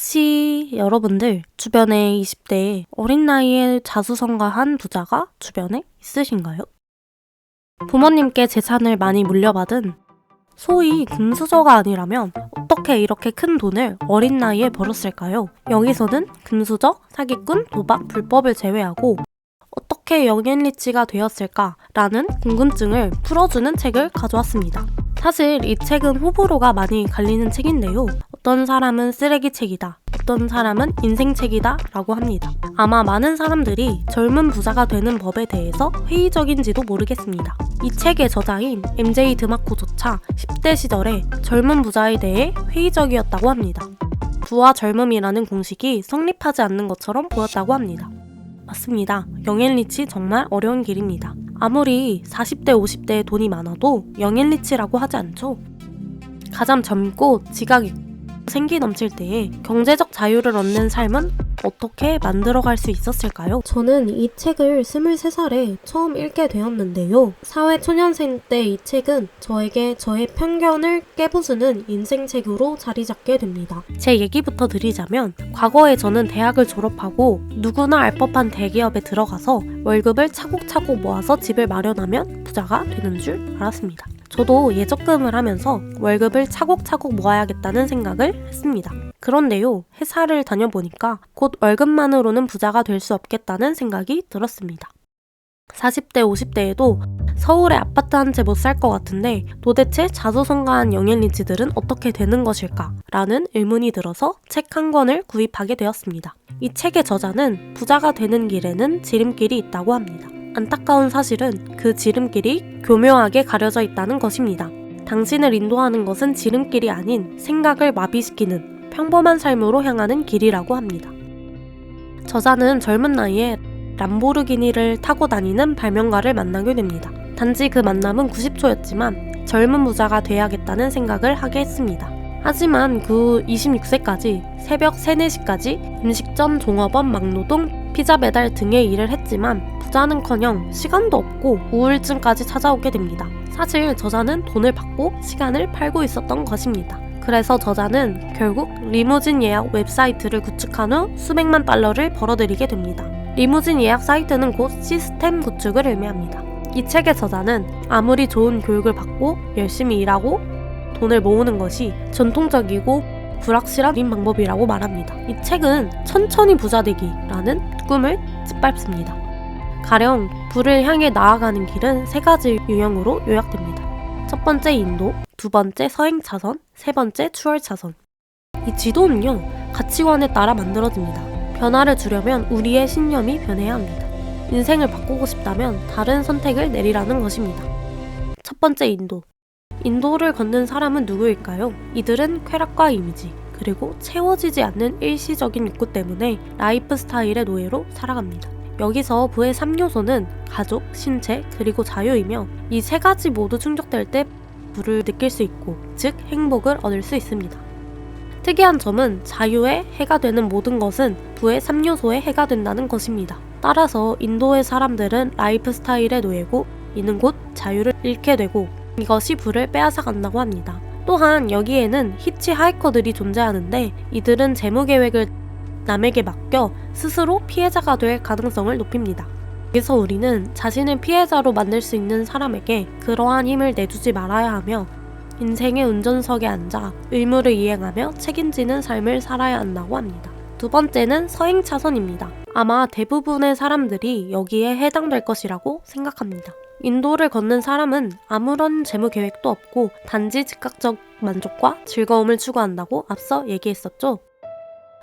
혹시 여러분들 주변에 20대에 어린 나이에 자수성가한 부자가 주변에 있으신가요? 부모님께 재산을 많이 물려받은 소위 금수저가 아니라면 어떻게 이렇게 큰 돈을 어린 나이에 벌었을까요? 여기서는 금수저, 사기꾼, 도박, 불법을 제외하고 어떻게 영앤리치가 되었을까라는 궁금증을 풀어주는 책을 가져왔습니다. 사실 이 책은 호불호가 많이 갈리는 책인데요. 어떤 사람은 쓰레기 책이다, 어떤 사람은 인생 책이다 라고 합니다. 아마 많은 사람들이 젊은 부자가 되는 법에 대해서 회의적인지도 모르겠습니다. 이 책의 저자인 MJ 드마코조차 10대 시절에 젊은 부자에 대해 회의적이었다고 합니다. 부와 젊음이라는 공식이 성립하지 않는 것처럼 보였다고 합니다. 맞습니다. 영앤리치 정말 어려운 길입니다. 아무리 40대, 50대에 돈이 많아도 영앤리치라고 하지 않죠. 가장 젊고 지각이 생기 넘칠 때에 경제적 자유를 얻는 삶은 어떻게 만들어갈 수 있었을까요? 저는 이 책을 23살에 처음 읽게 되었는데요. 사회초년생 때 이 책은 저에게 저의 편견을 깨부수는 인생책으로 자리 잡게 됩니다. 제 얘기부터 드리자면 과거에 저는 대학을 졸업하고 누구나 알 법한 대기업에 들어가서 월급을 차곡차곡 모아서 집을 마련하면 부자가 되는 줄 알았습니다. 저도 예적금을 하면서 월급을 차곡차곡 모아야겠다는 생각을 했습니다. 그런데요, 회사를 다녀보니까 곧 월급만으로는 부자가 될 수 없겠다는 생각이 들었습니다. 40대, 50대에도 서울에 아파트 한 채 못 살 것 같은데 도대체 자수성가한 영앤리치들은 어떻게 되는 것일까? 라는 의문이 들어서 책 한 권을 구입하게 되었습니다. 이 책의 저자는 부자가 되는 길에는 지름길이 있다고 합니다. 안타까운 사실은 그 지름길이 교묘하게 가려져 있다는 것입니다. 당신을 인도하는 것은 지름길이 아닌 생각을 마비시키는 평범한 삶으로 향하는 길이라고 합니다. 저자는 젊은 나이에 람보르기니를 타고 다니는 발명가를 만나게 됩니다. 단지 그 만남은 90초였지만 젊은 부자가 돼야겠다는 생각을 하게 했습니다. 하지만 그 26세까지 새벽 3, 4시까지 음식점, 종업원, 막노동, 피자 배달 등의 일을 했지만 부자는커녕 시간도 없고 우울증까지 찾아오게 됩니다. 사실 저자는 돈을 받고 시간을 팔고 있었던 것입니다. 그래서 저자는 결국 리무진 예약 웹사이트를 구축한 후 수백만 달러를 벌어들이게 됩니다. 리무진 예약 사이트는 곧 시스템 구축을 의미합니다. 이 책의 저자는 아무리 좋은 교육을 받고 열심히 일하고 돈을 모으는 것이 전통적이고 불확실한 방법이라고 말합니다. 이 책은 천천히 부자 되기라는 꿈을 짓밟습니다. 가령 부를 향해 나아가는 길은 3가지 유형으로 요약됩니다. 첫 번째 인도, 두 번째 서행차선, 세 번째 추월차선. 이 지도는요, 가치관에 따라 만들어집니다. 변화를 주려면 우리의 신념이 변해야 합니다. 인생을 바꾸고 싶다면 다른 선택을 내리라는 것입니다. 첫 번째 인도. 인도를 걷는 사람은 누구일까요? 이들은 쾌락과 이미지, 그리고 채워지지 않는 일시적인 욕구 때문에 라이프 스타일의 노예로 살아갑니다. 여기서 부의 3요소는 가족, 신체, 그리고 자유이며 이 3가지 모두 충족될 때 부를 느낄 수 있고, 즉 행복을 얻을 수 있습니다. 특이한 점은 자유에 해가 되는 모든 것은 부의 3요소에 해가 된다는 것입니다. 따라서 인도의 사람들은 라이프 스타일의 노예고 이는 곧 자유를 잃게 되고 이것이 부를 빼앗아 간다고 합니다. 또한 여기에는 히치하이커들이 존재하는데 이들은 재무 계획을 남에게 맡겨 스스로 피해자가 될 가능성을 높입니다. 여기서 우리는 자신을 피해자로 만들 수 있는 사람에게 그러한 힘을 내주지 말아야 하며 인생의 운전석에 앉아 의무를 이행하며 책임지는 삶을 살아야 한다고 합니다. 두 번째는 서행차선입니다. 아마 대부분의 사람들이 여기에 해당될 것이라고 생각합니다. 인도를 걷는 사람은 아무런 재무 계획도 없고 단지 즉각적 만족과 즐거움을 추구한다고 앞서 얘기했었죠.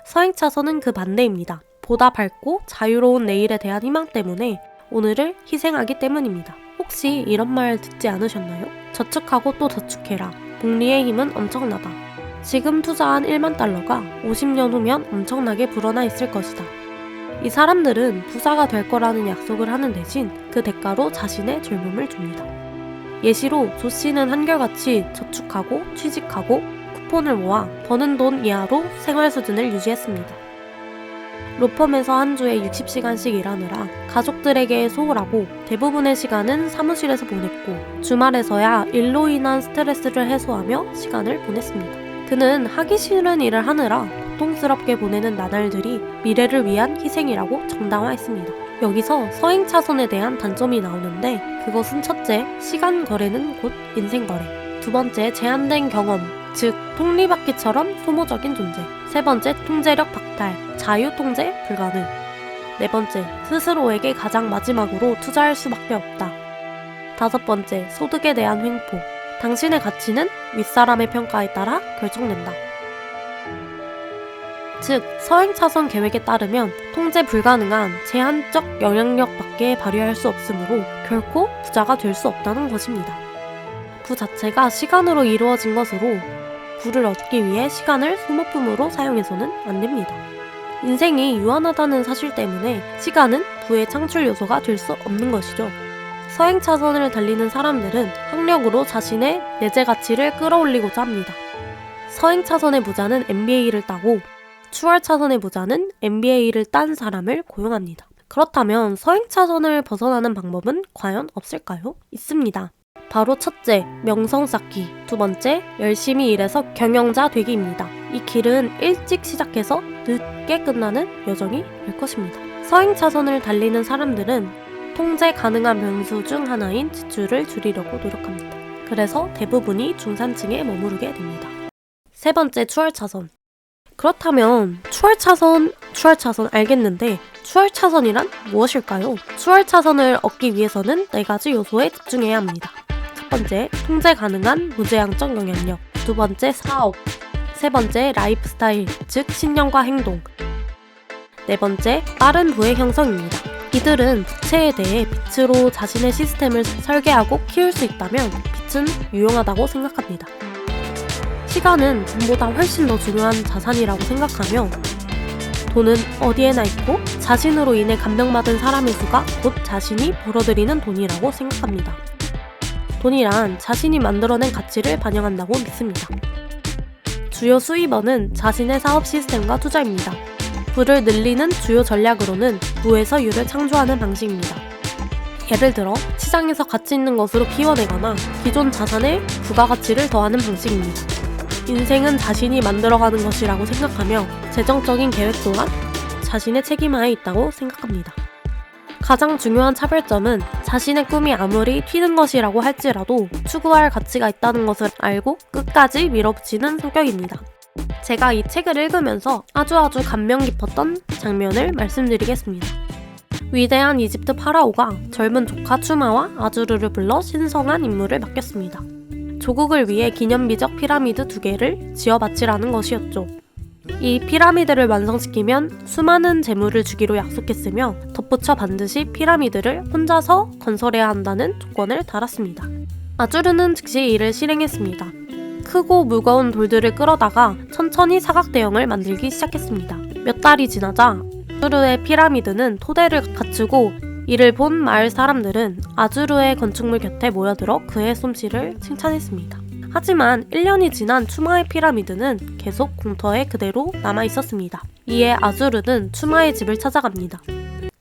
서행차선은 그 반대입니다. 보다 밝고 자유로운 내일에 대한 희망 때문에 오늘을 희생하기 때문입니다. 혹시 이런 말 듣지 않으셨나요? 저축하고 또 저축해라. 복리의 힘은 엄청나다. 지금 투자한 1만 달러가 50년 후면 엄청나게 불어나 있을 것이다. 이 사람들은 부자가 될 거라는 약속을 하는 대신 그 대가로 자신의 젊음을 줍니다. 예시로 조 씨는 한결같이 저축하고 취직하고 쿠폰을 모아 버는 돈 이하로 생활 수준을 유지했습니다. 로펌에서 한 주에 60시간씩 일하느라 가족들에게 소홀하고 대부분의 시간은 사무실에서 보냈고 주말에서야 일로 인한 스트레스를 해소하며 시간을 보냈습니다. 그는 하기 싫은 일을 하느라 고통스럽게 보내는 나날들이 미래를 위한 희생이라고 정당화했습니다. 여기서 서행 차선에 대한 단점이 나오는데 그것은 첫째, 시간 거래는 곧 인생 거래. 두 번째, 제한된 경험, 즉 톱니바퀴처럼 소모적인 존재. 세 번째, 통제력 박탈, 자유 통제 불가능. 네 번째, 스스로에게 가장 마지막으로 투자할 수밖에 없다. 다섯 번째, 소득에 대한 횡포. 당신의 가치는 윗사람의 평가에 따라 결정된다. 즉, 서행차선 계획에 따르면 통제 불가능한 제한적 영향력밖에 발휘할 수 없으므로 결코 부자가 될 수 없다는 것입니다. 부 자체가 시간으로 이루어진 것으로 부를 얻기 위해 시간을 소모품으로 사용해서는 안 됩니다. 인생이 유한하다는 사실 때문에 시간은 부의 창출 요소가 될 수 없는 것이죠. 서행차선을 달리는 사람들은 학력으로 자신의 내재 가치를 끌어올리고자 합니다. 서행차선의 부자는 MBA를 따고 추월차선의 부자는 MBA를 딴 사람을 고용합니다. 그렇다면 서행차선을 벗어나는 방법은 과연 없을까요? 있습니다. 바로 첫째, 명성 쌓기. 두 번째, 열심히 일해서 경영자 되기입니다. 이 길은 일찍 시작해서 늦게 끝나는 여정이 될 것입니다. 서행차선을 달리는 사람들은 통제 가능한 변수 중 하나인 지출을 줄이려고 노력합니다. 그래서 대부분이 중산층에 머무르게 됩니다. 세 번째, 추월차선. 그렇다면 추월차선 알겠는데 추월차선이란 무엇일까요? 추월차선을 얻기 위해서는 4가지 요소에 집중해야 합니다. 첫 번째, 통제 가능한 무제한적 영향력. 두 번째, 사업. 세 번째, 라이프스타일, 즉 신념과 행동. 네 번째, 빠른 부의 형성입니다. 이들은 부채에 대해 빛으로 자신의 시스템을 설계하고 키울 수 있다면 빛은 유용하다고 생각합니다. 시간은 돈보다 훨씬 더 중요한 자산이라고 생각하며 돈은 어디에나 있고 자신으로 인해 감명받은 사람의 수가 곧 자신이 벌어들이는 돈이라고 생각합니다. 돈이란 자신이 만들어낸 가치를 반영한다고 믿습니다. 주요 수입원은 자신의 사업 시스템과 투자입니다. 부를 늘리는 주요 전략으로는 부에서 유를 창조하는 방식입니다. 예를 들어 시장에서 가치 있는 것으로 키워내거나 기존 자산에 부가가치를 더하는 방식입니다. 인생은 자신이 만들어가는 것이라고 생각하며 재정적인 계획 또한 자신의 책임하에 있다고 생각합니다. 가장 중요한 차별점은 자신의 꿈이 아무리 튀는 것이라고 할지라도 추구할 가치가 있다는 것을 알고 끝까지 밀어붙이는 성격입니다. 제가 이 책을 읽으면서 아주 감명 깊었던 장면을 말씀드리겠습니다. 위대한 이집트 파라오가 젊은 조카 추마와 아주르를 불러 신성한 임무를 맡겼습니다. 조국을 위해 기념비적 피라미드 2개를 지어 바치라는 것이었죠. 이 피라미드를 완성시키면 수많은 재물을 주기로 약속했으며 덧붙여 반드시 피라미드를 혼자서 건설해야 한다는 조건을 달았습니다. 아주르는 즉시 이를 실행했습니다. 크고 무거운 돌들을 끌어다가 천천히 사각대형을 만들기 시작했습니다. 몇 달이 지나자 아주르의 피라미드는 토대를 갖추고 이를 본 마을 사람들은 아주르의 건축물 곁에 모여들어 그의 솜씨를 칭찬했습니다. 하지만 1년이 지난 추마의 피라미드는 계속 공터에 그대로 남아있었습니다. 이에 아주르는 추마의 집을 찾아갑니다.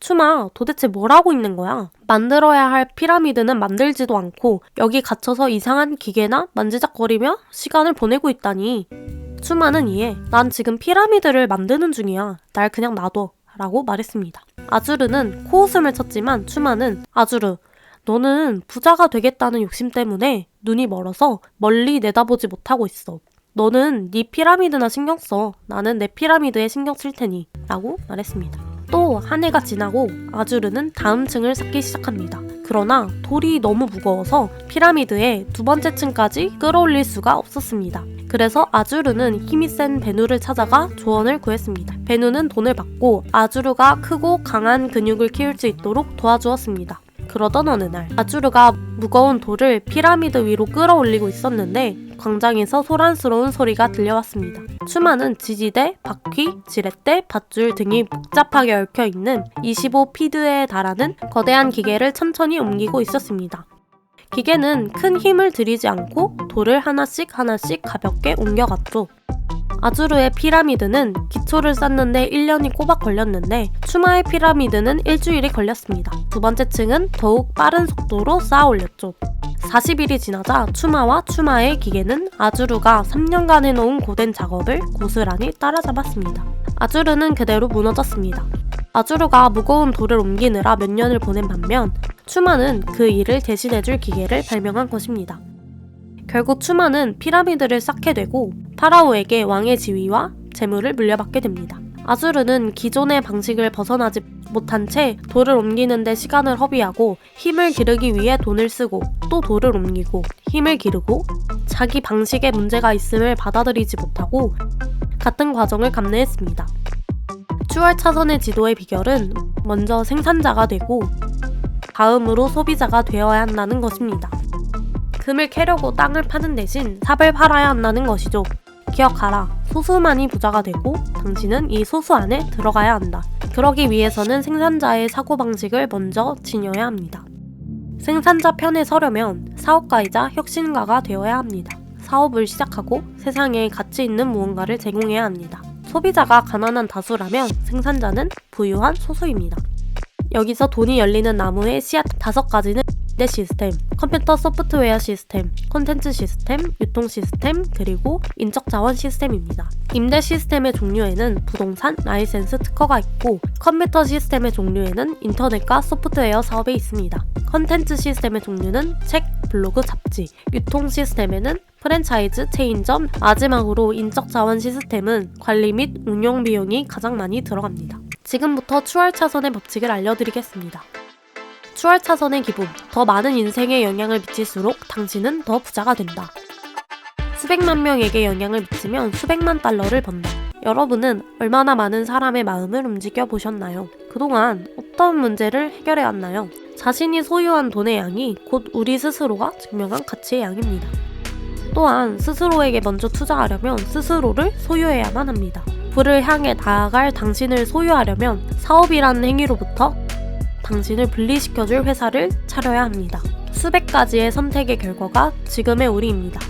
추마, 도대체 뭘 하고 있는 거야? 만들어야 할 피라미드는 만들지도 않고 여기 갇혀서 이상한 기계나 만지작거리며 시간을 보내고 있다니. 추마는 이에 난 지금 피라미드를 만드는 중이야. 날 그냥 놔둬. 라고 말했습니다. 아주르는 코웃음을 쳤지만 추마는 아주르, 너는 부자가 되겠다는 욕심 때문에 눈이 멀어서 멀리 내다보지 못하고 있어. 너는 네 피라미드나 신경 써. 나는 내 피라미드에 신경 쓸 테니. 라고 말했습니다. 또 한 해가 지나고 아주르는 다음 층을 쌓기 시작합니다. 그러나 돌이 너무 무거워서 피라미드의 2번째 층까지 끌어올릴 수가 없었습니다. 그래서 아주르는 힘이 센 베누를 찾아가 조언을 구했습니다. 베누는 돈을 받고 아주르가 크고 강한 근육을 키울 수 있도록 도와주었습니다. 그러던 어느 날 아주르가 무거운 돌을 피라미드 위로 끌어올리고 있었는데 광장에서 소란스러운 소리가 들려왔습니다. 추마는 지지대, 바퀴, 지렛대, 밧줄 등이 복잡하게 얽혀있는 25피드에 달하는 거대한 기계를 천천히 옮기고 있었습니다. 기계는 큰 힘을 들이지 않고 돌을 하나씩 가볍게 옮겨갔죠. 아주르의 피라미드는 기초를 쌓는데 1년이 꼬박 걸렸는데 추마의 피라미드는 일주일이 걸렸습니다. 두 번째 층은 더욱 빠른 속도로 쌓아 올렸죠. 40일이 지나자 추마와 추마의 기계는 아주르가 3년간 해놓은 고된 작업을 고스란히 따라잡았습니다. 아주르는 그대로 무너졌습니다. 아주르가 무거운 돌을 옮기느라 몇 년을 보낸 반면 추마는 그 일을 대신해줄 기계를 발명한 것입니다. 결국 추마는 피라미드를 쌓게 되고 파라오에게 왕의 지위와 재물을 물려받게 됩니다. 아주르는 기존의 방식을 벗어나지 못한 채 돌을 옮기는 데 시간을 허비하고 힘을 기르기 위해 돈을 쓰고 또 돌을 옮기고 힘을 기르고 자기 방식에 문제가 있음을 받아들이지 못하고 같은 과정을 감내했습니다. 추월차선의 지도의 비결은 먼저 생산자가 되고 다음으로 소비자가 되어야 한다는 것입니다. 금을 캐려고 땅을 파는 대신 삽을 팔아야 한다는 것이죠. 기억하라. 소수만이 부자가 되고 당신은 이 소수 안에 들어가야 한다. 그러기 위해서는 생산자의 사고방식을 먼저 지녀야 합니다. 생산자 편에 서려면 사업가이자 혁신가가 되어야 합니다. 사업을 시작하고 세상에 가치 있는 무언가를 제공해야 합니다. 소비자가 가난한 다수라면 생산자는 부유한 소수입니다. 여기서 돈이 열리는 나무의 씨앗 5가지는 임대 시스템, 컴퓨터 소프트웨어 시스템, 콘텐츠 시스템, 유통 시스템, 그리고 인적 자원 시스템입니다. 임대 시스템의 종류에는 부동산, 라이센스, 특허가 있고 컴퓨터 시스템의 종류에는 인터넷과 소프트웨어 사업이 있습니다. 콘텐츠 시스템의 종류는 책, 블로그, 잡지, 유통 시스템에는 프랜차이즈, 체인점, 마지막으로 인적 자원 시스템은 관리 및 운영 비용이 가장 많이 들어갑니다. 지금부터 추월차선의 법칙을 알려드리겠습니다. 추월차선의 기본, 더 많은 인생에 영향을 미칠수록 당신은 더 부자가 된다. 수백만 명에게 영향을 미치면 수백만 달러를 번다. 여러분은 얼마나 많은 사람의 마음을 움직여 보셨나요? 그동안 어떤 문제를 해결해 왔나요? 자신이 소유한 돈의 양이 곧 우리 스스로가 증명한 가치의 양입니다. 또한 스스로에게 먼저 투자하려면 스스로를 소유해야만 합니다. 부를 향해 나아갈 당신을 소유하려면 사업이라는 행위로부터 당신을 분리시켜줄 회사를 차려야 합니다. 수백 가지의 선택의 결과가 지금의 우리입니다.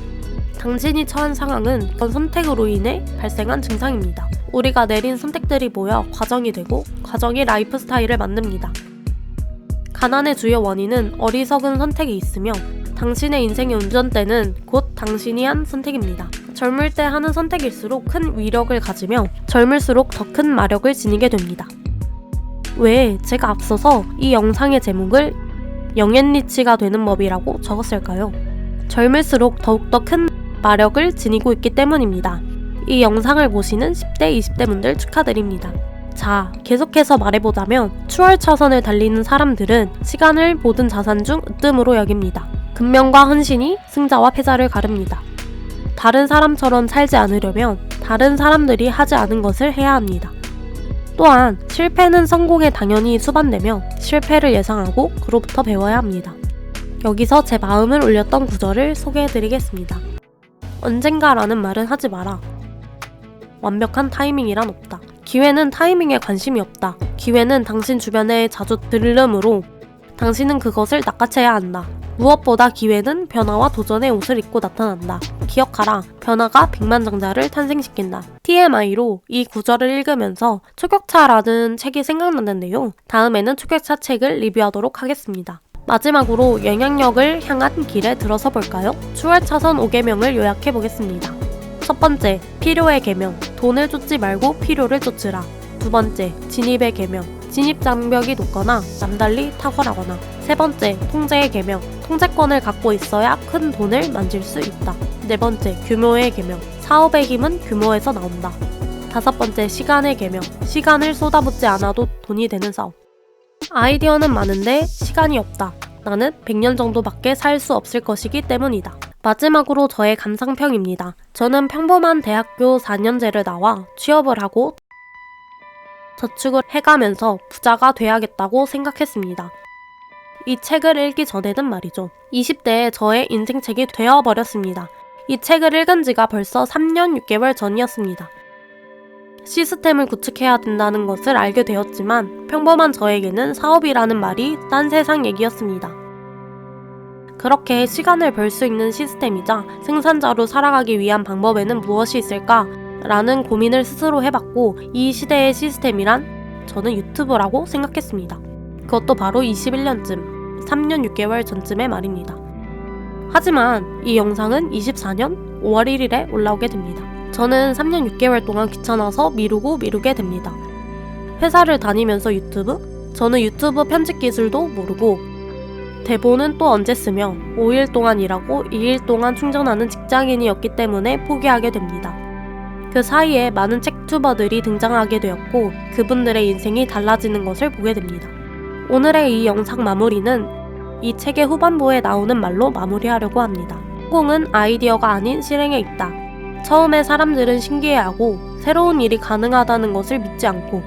당신이 처한 상황은 그런 선택으로 인해 발생한 증상입니다. 우리가 내린 선택들이 모여 과정이 되고 과정이 라이프 스타일을 만듭니다. 가난의 주요 원인은 어리석은 선택이 있으며 당신의 인생의 운전대는 곧 당신이 한 선택입니다. 젊을 때 하는 선택일수록 큰 위력을 가지며 젊을수록 더 큰 마력을 지니게 됩니다. 왜 제가 앞서서 이 영상의 제목을 영앤리치가 되는 법이라고 적었을까요? 젊을수록 더욱더 큰 마력을 지니고 있기 때문입니다. 이 영상을 보시는 10대, 20대 분들 축하드립니다. 자, 계속해서 말해보자면 추월차선을 달리는 사람들은 시간을 모든 자산 중 으뜸으로 여깁니다. 근면과 헌신이 승자와 패자를 가릅니다. 다른 사람처럼 살지 않으려면 다른 사람들이 하지 않은 것을 해야 합니다. 또한 실패는 성공에 당연히 수반되며 실패를 예상하고 그로부터 배워야 합니다. 여기서 제 마음을 울렸던 구절을 소개해드리겠습니다. 언젠가라는 말은 하지 마라. 완벽한 타이밍이란 없다. 기회는 타이밍에 관심이 없다. 기회는 당신 주변에 자주 들르므로 당신은 그것을 낚아채야 한다. 무엇보다 기회는 변화와 도전의 옷을 입고 나타난다. 기억하라. 변화가 백만장자를 탄생시킨다. TMI로 이 구절을 읽으면서 초격차라는 책이 생각났는데요. 다음에는 초격차 책을 리뷰하도록 하겠습니다. 마지막으로 영향력을 향한 길에 들어서 볼까요? 추월차선 5계명을 요약해보겠습니다. 첫 번째, 필요의 계명. 돈을 쫓지 말고 필요를 쫓으라. 두 번째, 진입의 계명. 진입 장벽이 높거나 남달리 탁월하거나. 세 번째, 통제의 계명. 통제권을 갖고 있어야 큰 돈을 만질 수 있다. 네 번째, 규모의 계명. 사업의 힘은 규모에서 나온다. 다섯 번째, 시간의 계명. 시간을 쏟아붓지 않아도 돈이 되는 사업. 아이디어는 많은데 시간이 없다. 나는 100년 정도밖에 살 수 없을 것이기 때문이다. 마지막으로 저의 감상평입니다. 저는 평범한 대학교 4년제를 나와 취업을 하고 저축을 해가면서 부자가 돼야겠다고 생각했습니다. 이 책을 읽기 전에는 말이죠. 20대에 저의 인생책이 되어버렸습니다. 이 책을 읽은 지가 벌써 3년 6개월 전이었습니다. 시스템을 구축해야 된다는 것을 알게 되었지만 평범한 저에게는 사업이라는 말이 딴 세상 얘기였습니다. 그렇게 시간을 벌 수 있는 시스템이자 생산자로 살아가기 위한 방법에는 무엇이 있을까? 라는 고민을 스스로 해봤고 이 시대의 시스템이란 저는 유튜브라고 생각했습니다. 그것도 바로 21년쯤, 3년 6개월 전쯤의 말입니다. 하지만 이 영상은 24년 5월 1일에 올라오게 됩니다. 저는 3년 6개월 동안 귀찮아서 미루게 됩니다. 회사를 다니면서 유튜브? 저는 유튜브 편집 기술도 모르고 대본은 또 언제 쓰며 5일 동안 일하고 2일 동안 충전하는 직장인이었기 때문에 포기하게 됩니다. 그 사이에 많은 책튜버들이 등장하게 되었고 그분들의 인생이 달라지는 것을 보게 됩니다. 오늘의 이 영상 마무리는 이 책의 후반부에 나오는 말로 마무리하려고 합니다. 성공은 아이디어가 아닌 실행에 있다. 처음에 사람들은 신기해하고 새로운 일이 가능하다는 것을 믿지 않고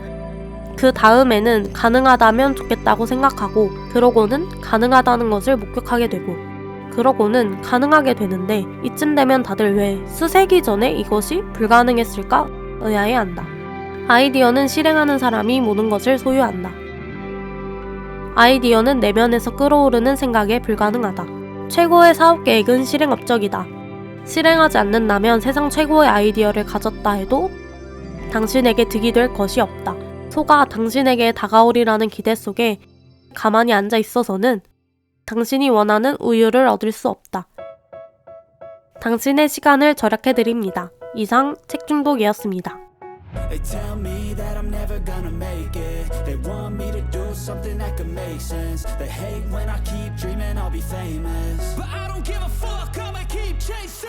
그 다음에는 가능하다면 좋겠다고 생각하고 그러고는 가능하다는 것을 목격하게 되고 그러고는 가능하게 되는데 이쯤 되면 다들 왜 수세기 전에 이것이 불가능했을까 의아해한다. 아이디어는 실행하는 사람이 모든 것을 소유한다. 아이디어는 내면에서 끌어오르는 생각에 불가능하다. 최고의 사업 계획은 실행 업적이다. 실행하지 않는다면 세상 최고의 아이디어를 가졌다 해도 당신에게 득이 될 것이 없다. 소가 당신에게 다가오리라는 기대 속에 가만히 앉아 있어서는 당신이 원하는 우유를 얻을 수 없다. 당신의 시간을 절약해드립니다. 이상 책중독이었습니다. They tell me that I'm never gonna make it. They want me to do something that could make sense. They hate when I keep dreaming I'll be famous, but I don't give a fuck, I'ma keep chasing.